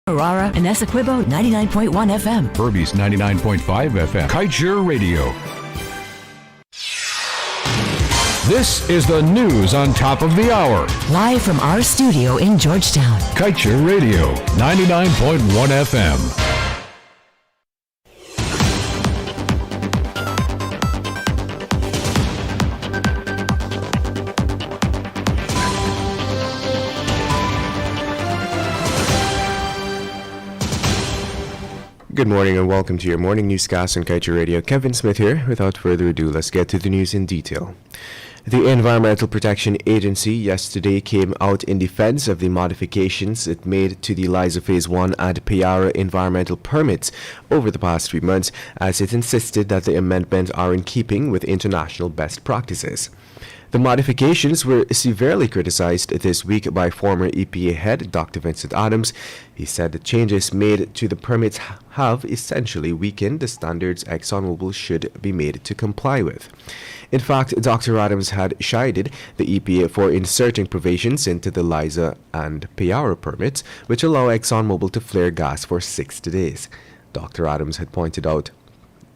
Aurora and Essequibo 99.1 FM. Furby's 99.5 FM. Kaieteur Radio. This is the news on top of the hour. Live from our studio in Georgetown. Kaieteur Radio, 99.1 FM. Good morning and welcome to your morning newscast on Kaieteur Radio. Kevin Smith here. Without further ado, let's get to the news in detail. The Environmental Protection Agency yesterday came out in defense of the modifications it made to the Liza Phase 1 and Payara environmental permits over the past 3 months, as it insisted that the amendments are in keeping with international best practices. The modifications were severely criticized this week by former EPA head Dr. Vincent Adams. He said the changes made to the permits have essentially weakened the standards ExxonMobil should be made to comply with. In fact, Dr. Adams had chided the EPA for inserting provisions into the Liza and Payara permits, which allow ExxonMobil to flare gas for 60 days. Dr. Adams had pointed out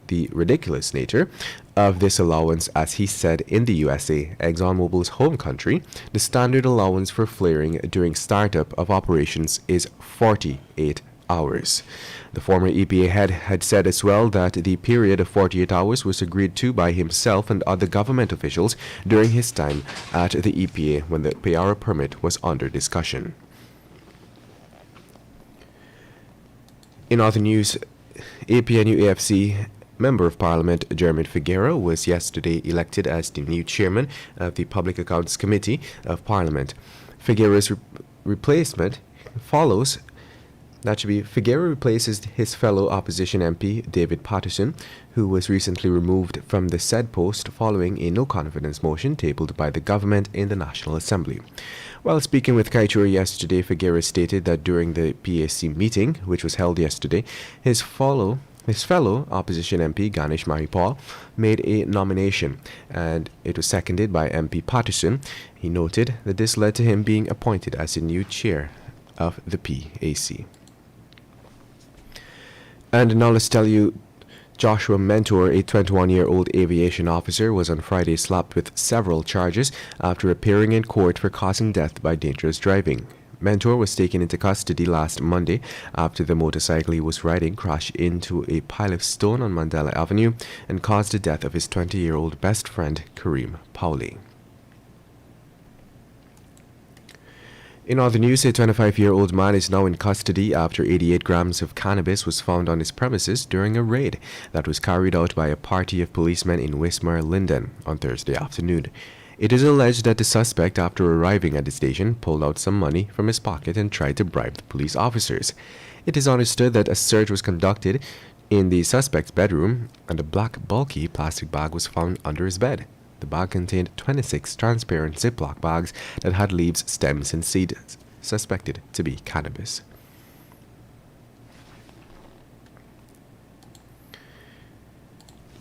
the ridiculous nature of this allowance, as he said in the USA, ExxonMobil's home country, the standard allowance for flaring during startup of operations is 48 hours. The former EPA head had said as well that the period of 48 hours was agreed to by himself and other government officials during his time at the EPA when the Payara permit was under discussion. In other news, APNU-AFC Member of Parliament Jeremy Figueira was yesterday elected as the new chairman of the Public Accounts Committee of Parliament. Figueira's replacement follows. Figueira replaces his fellow opposition MP David Patterson, who was recently removed from the said post following a no-confidence motion tabled by the government in the National Assembly. While speaking with Kaieteur yesterday, Figueira stated that during the PAC meeting, which was held yesterday, his fellow opposition MP Ganesh Maripal made a nomination, and it was seconded by MP Patterson. He noted that this led to him being appointed as the new chair of the PAC. And now let's tell you, Joshua Mentor, a 21-year-old aviation officer, was on Friday slapped with several charges after appearing in court for causing death by dangerous driving. Mentor was taken into custody last Monday after the motorcycle he was riding crashed into a pile of stone on Mandela Avenue and caused the death of his 20-year-old best friend, Kareem Powley. In other news, a 25-year-old man is now in custody after 88 grams of cannabis was found on his premises during a raid that was carried out by a party of policemen in Wismar, Linden on Thursday afternoon. It is alleged that the suspect, after arriving at the station, pulled out some money from his pocket and tried to bribe the police officers. It is understood that a search was conducted in the suspect's bedroom and a black bulky plastic bag was found under his bed. The bag contained 26 transparent Ziploc bags that had leaves, stems, and seeds suspected to be cannabis.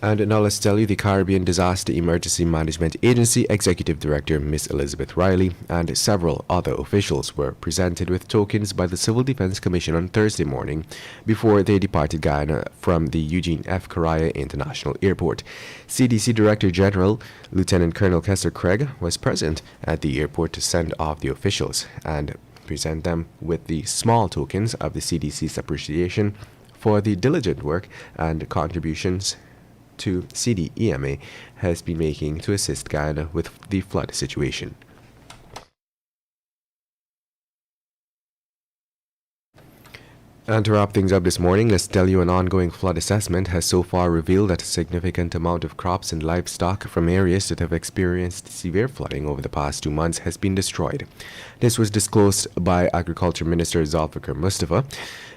And now let's tell you, the Caribbean Disaster Emergency Management Agency Executive Director Ms. Elizabeth Riley and several other officials were presented with tokens by the Civil Defense Commission on Thursday morning before they departed Guyana from the Eugene F. Correa International Airport. CDC Director General Lieutenant Colonel Kessler Craig was present at the airport to send off the officials and present them with the small tokens of the CDC's appreciation for the diligent work and contributions to CDEMA has been making to assist Guyana with the flood situation. And to wrap things up this morning, let's tell you an ongoing flood assessment has so far revealed that a significant amount of crops and livestock from areas that have experienced severe flooding over the past 2 months has been destroyed. This was disclosed by Agriculture Minister Zulfikar Mustafa,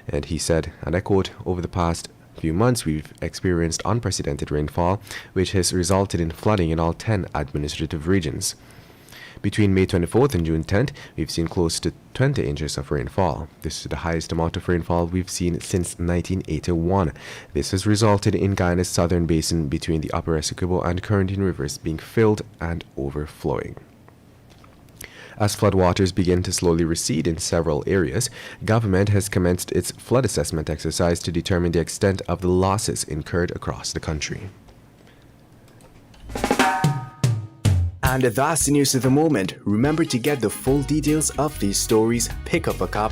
and he said, and I quote, "Over the past few months, we've experienced unprecedented rainfall, which has resulted in flooding in all 10 administrative regions. Between May 24th and June 10th, we've seen close to 20 inches of rainfall. This is the highest amount of rainfall we've seen since 1981. This has resulted in Guyana's southern basin between the Upper Essequibo and Currentine rivers being filled and overflowing." As floodwaters begin to slowly recede in several areas, government has commenced its flood assessment exercise to determine the extent of the losses incurred across the country. And that's the news of the moment. Remember to get the full details of these stories, pick up a copy